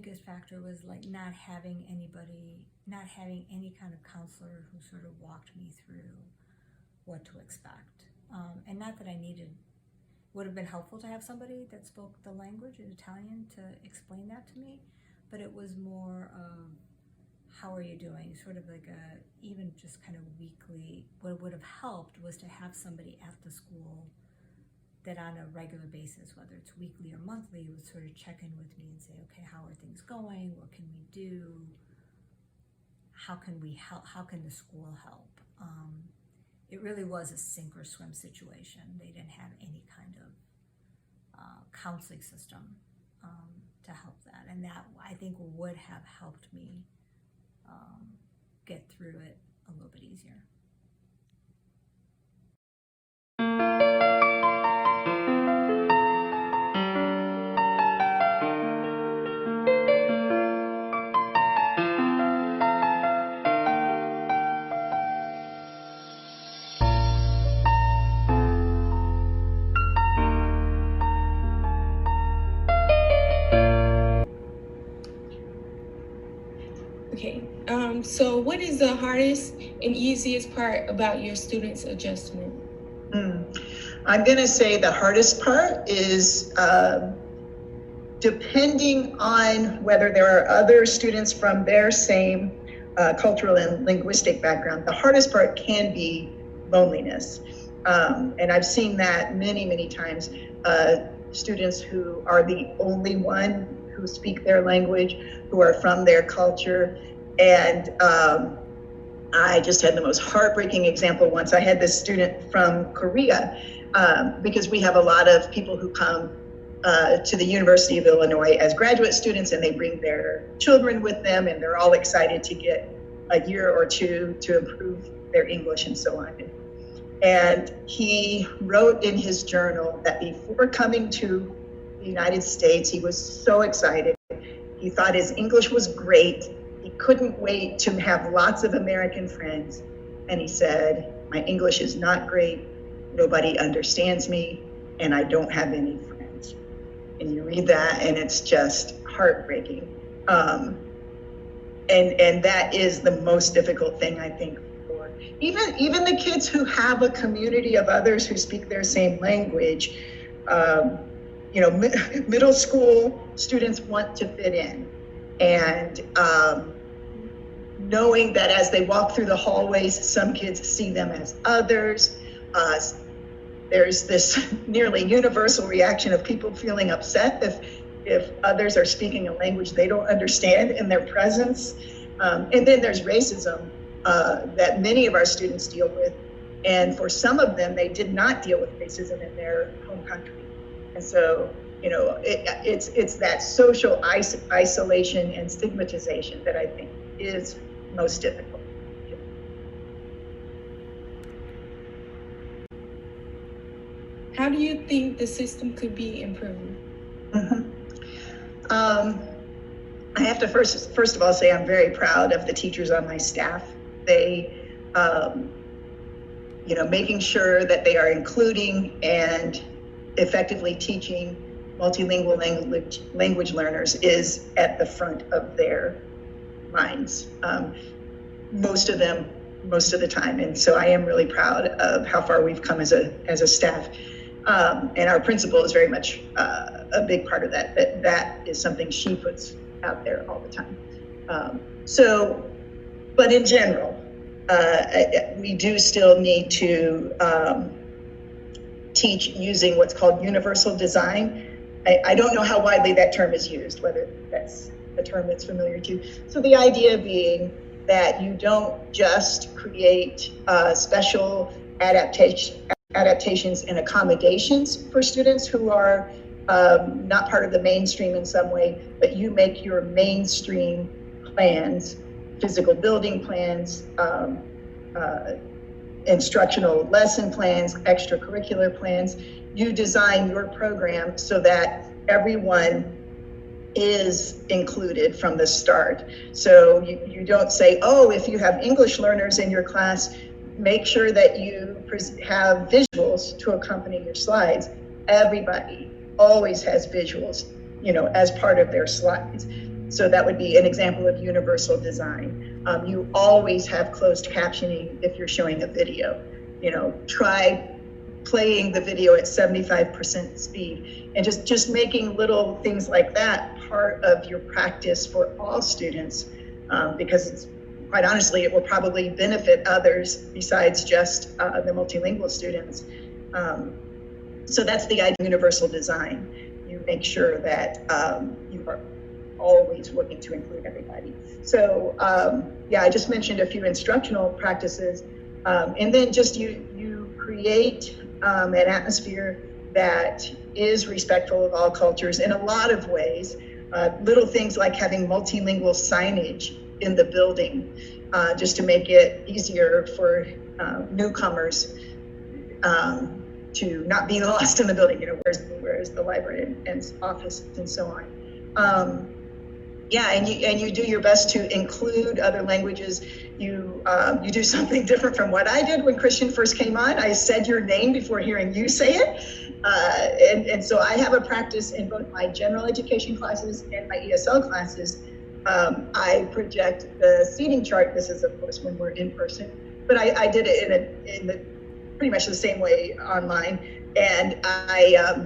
biggest factor was like not having any kind of counselor who sort of walked me through what to expect. And not that would have been helpful to have somebody that spoke the language in Italian to explain that to me, but it was more of, how are you doing? Sort of like even just kind of weekly. What would have helped was to have somebody at the school that on a regular basis, whether it's weekly or monthly, would sort of check in with me and say, okay, how are things going? What can we do? How can we help? How can the school help? It really was a sink or swim situation. They didn't have any kind of counseling system to help that. And that, I think, would have helped me get through it a little bit easier. Okay, so what is the hardest and easiest part about your students' adjustment? I'm going to say the hardest part is depending on whether there are other students from their same cultural and linguistic background, the hardest part can be loneliness. And I've seen that many, many times. Students who are the only one who speak their language, who are from their culture. And I just had the most heartbreaking example once. I had this student from Korea, because we have a lot of people who come to the University of Illinois as graduate students, and they bring their children with them, and they're all excited to get a year or two to improve their English and so on. And he wrote in his journal that before coming to the United States, he was so excited. He thought his English was great. He couldn't wait to have lots of American friends. And he said, my English is not great. Nobody understands me, and I don't have any friends. And you read that, and it's just heartbreaking. And that is the most difficult thing, I think, for even the kids who have a community of others who speak their same language. Middle school students want to fit in, and knowing that as they walk through the hallways, some kids see them as others. There's this nearly universal reaction of people feeling upset if others are speaking a language they don't understand in their presence. And then there's racism that many of our students deal with. And for some of them, they did not deal with racism in their home country. And so, it's that social isolation and stigmatization that I think is most difficult. How do you think the system could be improved? I have to first of all say I'm very proud of the teachers on my staff. They, making sure that they are including and effectively teaching multilingual language learners is at the front of their minds. Most of the time. And so I am really proud of how far we've come as a staff. And our principal is very much a big part of that. That is something she puts out there all the time. But in general, we do still need to teach using what's called universal design. I don't know how widely that term is used, whether that's a term that's familiar to you. So the idea being that you don't just create special adaptations and accommodations for students who are not part of the mainstream in some way, but you make your mainstream plans, physical building plans, instructional lesson plans, extracurricular plans. You design your program so that everyone is included from the start. So you don't say, oh, if you have English learners in your class, make sure that you have visuals to accompany your slides. Everybody always has visuals, as part of their slides. So that would be an example of universal design. You always have closed captioning if you're showing a video. Try playing the video at 75% speed, and just making little things like that part of your practice for all students, because it's, quite honestly, it will probably benefit others besides just the multilingual students. So that's the idea of universal design. You make sure that you are always looking to include everybody. So yeah, I just mentioned a few instructional practices, and then just you create an atmosphere that is respectful of all cultures in a lot of ways. Little things like having multilingual signage in the building, just to make it easier for newcomers to not be lost in the building. Where's the library and office and so on. Yeah, and you do your best to include other languages. You do something different from what I did when Christian first came on. I said your name before hearing you say it, and so I have a practice in both my general education classes and my ESL classes. I project the seating chart. This is, of course, when we're in person, but I did it in pretty much the same way online, and I